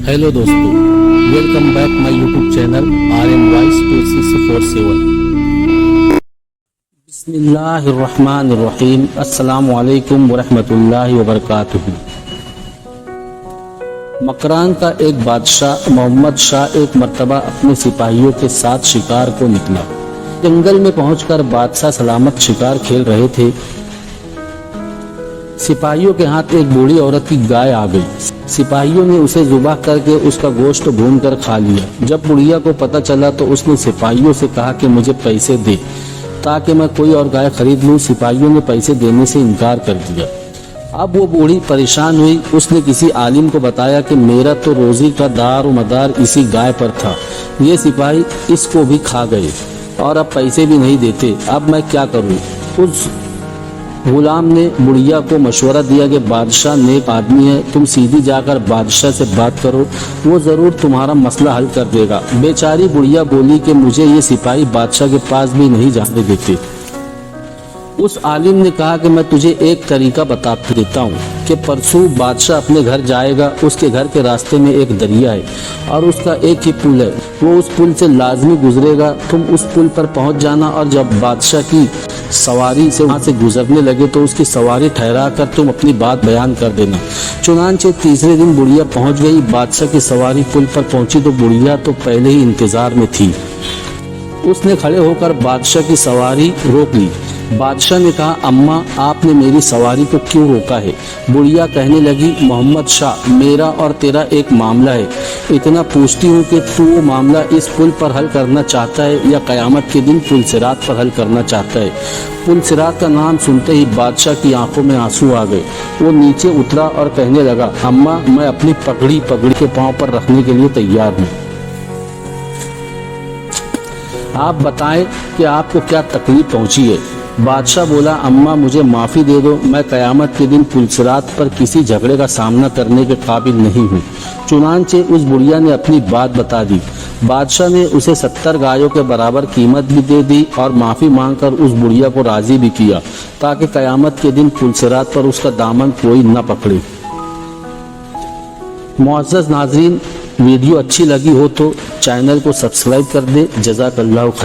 Hello दोस्तों, welcome back my YouTube channel RM Voice 2647। बिस्मिल्लाहिर्रहमानिर्रहीम। अस्सलामु अलैकुम वरहमतुल्लाहि वबरकातुहू। मकरान का एक बादशाह मोहम्मद शाह एक मर्तबा अपने सिपाहियों के साथ शिकार को निकला। जंगल में पहुंचकर बादशाह सलामत शिकार खेल रहे थे। सिपाहियों के हाथ एक बूढ़ी औरत की गाय आ गई। सिपाहियों ने उसे ज़ुबाह करके उसका गोश्त भूनकर खा लिया। जब बुढ़िया को पता चला तो उसने सिपाहियों से कहा कि मुझे पैसे दे ताकि मैं कोई और गाय खरीद लूं। सिपाहियों ने पैसे देने से इनकार कर दिया। अब वो बूढ़ी परेशान हुई। उसने किसी आलिम को बताया कि मेरा तो रोजी का दार मदार इसी गाय पर था। ये सिपाही इसको भी खा गए और अब पैसे भी नहीं देते। अब मैं क्या करूं? उस गुलाम ने बुढ़िया को मशवरा दिया कि बादशाह नेक आदमी है, तुम सीधी जाकर बादशाह से बात करो, वो जरूर तुम्हारा मसला हल कर देगा। बेचारी बुढ़िया बोली कि मुझे ये सिपाही बादशाह के पास भी नहीं जाने देते। उस आलिम ने कहा कि मैं तुझे एक तरीका बता देता हूँ कि परसों बादशाह अपने घर जाएगा। उसके घर के रास्ते में एक दरिया है और उसका एक ही पुल है। वो उस पुल से लाजमी गुजरेगा। तुम उस पुल पर पहुँच जाना और जब बादशाह की सवारी से वहाँ से गुजरने लगे तो उसकी सवारी ठहरा कर तुम अपनी बात बयान कर देना। चुनांचे तीसरे दिन बुढ़िया पहुँच गई। बादशाह की सवारी पुल पर पहुँची तो बुढ़िया तो पहले ही इंतजार में थी। उसने खड़े होकर बादशाह की सवारी रोक ली। बादशाह ने कहा, अम्मा आपने मेरी सवारी को क्यों रोका है? बुढ़िया कहने लगी, मोहम्मद शाह मेरा और तेरा एक मामला है। इतना पूछती हूँ कि तू वो मामला इस पुल पर हल करना चाहता है या क़यामत के दिन पुल सिरात पर हल करना चाहता है? पुल सिरात का नाम सुनते ही बादशाह की आंखों में आंसू आ गए। वो नीचे उतरा और कहने लगा, अम्मा मैं अपनी पगड़ी के पाँव पर रखने के लिए तैयार हूँ। आप बताएं कि आपको क्या तकलीफ पहुंची है? बादशाह बोला, अम्मा मुझे माफ़ी दे दो, मैं क़यामत के दिन पुलसिरात पर किसी झगड़े का सामना करने के काबिल नहीं हूँ। चुनांचे उस बुढ़िया ने अपनी बात बता दी। बादशाह ने उसे 70 गायों के बराबर कीमत भी दे दी और माफ़ी मांगकर उस बुढ़िया को राज़ी भी किया ताकि क़यामत के दिन पुलसिरात पर उसका दामन कोई न पकड़े। मुअज़्ज़ज़ नाज़रीन, वीडियो अच्छी लगी हो तो चैनल को सब्सक्राइब कर दे। जज़ाकल्लाहु खैर।